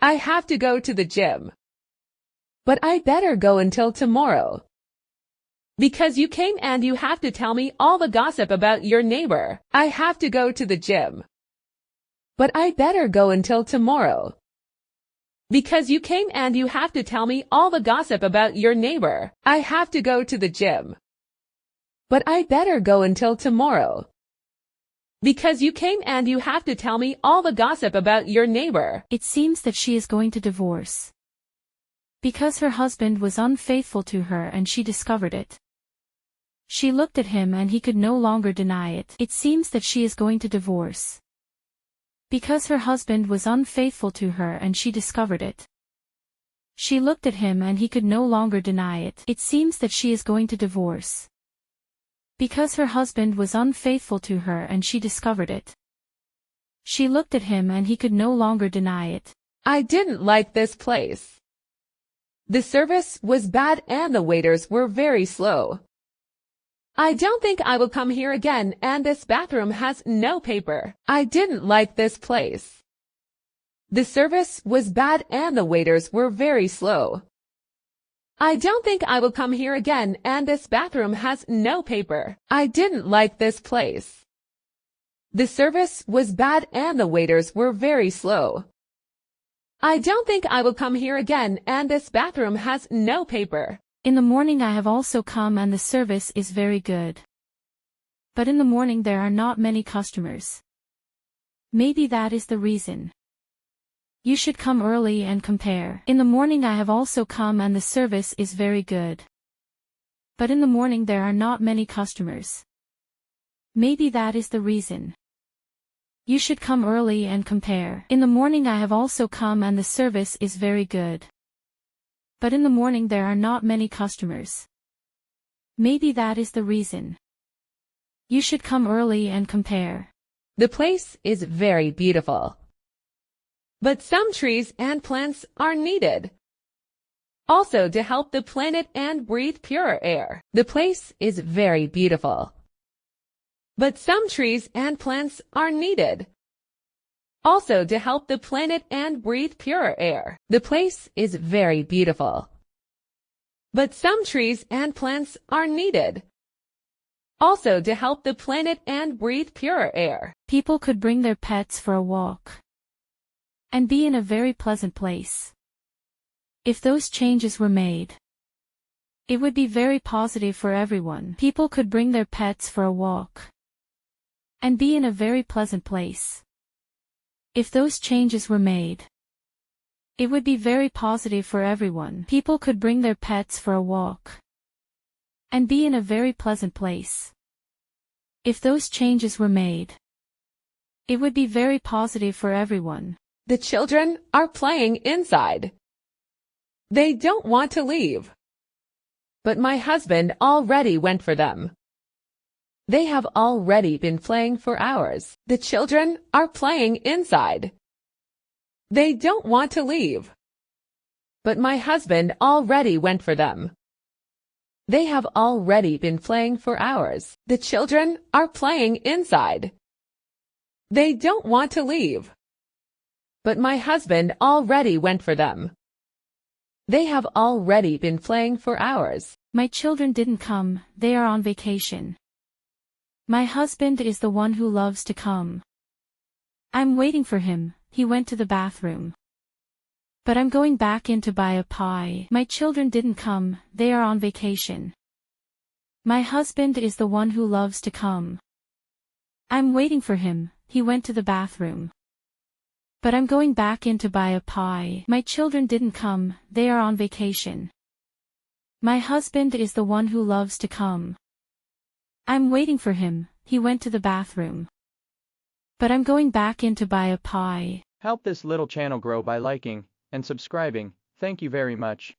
I have to go to the gym. But I better go until tomorrow. Because you came and you have to tell me all the gossip about your neighbor. I have to go to the gym. But I better go until tomorrow. Because you came and you have to tell me all the gossip about your neighbor. I have to go to the gym. But I better go until tomorrow. Because you came and you have to tell me all the gossip about your neighbor. It seems that she is going to divorce. Because her husband was unfaithful to her and she discovered it. She looked at him and he could no longer deny it. It seems that she is going to divorce. Because her husband was unfaithful to her and she discovered it. She looked at him and he could no longer deny it. It seems that she is going to divorce. Because her husband was unfaithful to her and she discovered it. She looked at him and he could no longer deny it. I didn't like this place. The service was bad and the waiters were very slow. I don't think I will come here again, and this bathroom has no paper. I didn't like this place. The service was bad and the waiters were very slow. I don't think I will come here again, and this bathroom has no paper. I didn't like this place. The service was bad and the waiters were very slow. I don't think I will come here again, and this bathroom has no paper. In the morning I have also come and the service is very good. But in the morning there are not many customers. Maybe that is the reason. You should come early and compare. In the morning I have also come and the service is very good. But in the morning there are not many customers. Maybe that is the reason. You should come early and compare. In the morning I have also come and the service is very good. But in the morning there are not many customers. Maybe that is the reason. You should come early and compare. The place is very beautiful. But some trees and plants are needed. Also to help the planet and breathe purer air. The place is very beautiful. But some trees and plants are needed. Also to help the planet and breathe purer air. The place is very beautiful. But some trees and plants are needed. Also to help the planet and breathe purer air. People could bring their pets for a walk. And be in a very pleasant place. If those changes were made, it would be very positive for everyone. People could bring their pets for a walk. And be in a very pleasant place. If those changes were made, it would be very positive for everyone. People could bring their pets for a walk. And be in a very pleasant place. If those changes were made, it would be very positive for everyone. The children are playing inside. They don't want to leave. But my husband already went for them. They have already been playing for hours. The children are playing inside. They don't want to leave. But my husband already went for them. They have already been playing for hours. The children are playing inside. They don't want to leave. But my husband already went for them. They have already been playing for hours. My children didn't come, they are on vacation. My husband is the one who loves to come. I'm waiting for him, he went to the bathroom. But I'm going back in to buy a pie. My children didn't come, they are on vacation. My husband is the one who loves to come. I'm waiting for him, he went to the bathroom. But I'm going back in to buy a pie. My children didn't come, they are on vacation. My husband is the one who loves to come. I'm waiting for him, he went to the bathroom. But I'm going back in to buy a pie. Help this little channel grow by liking and subscribing. Thank you very much.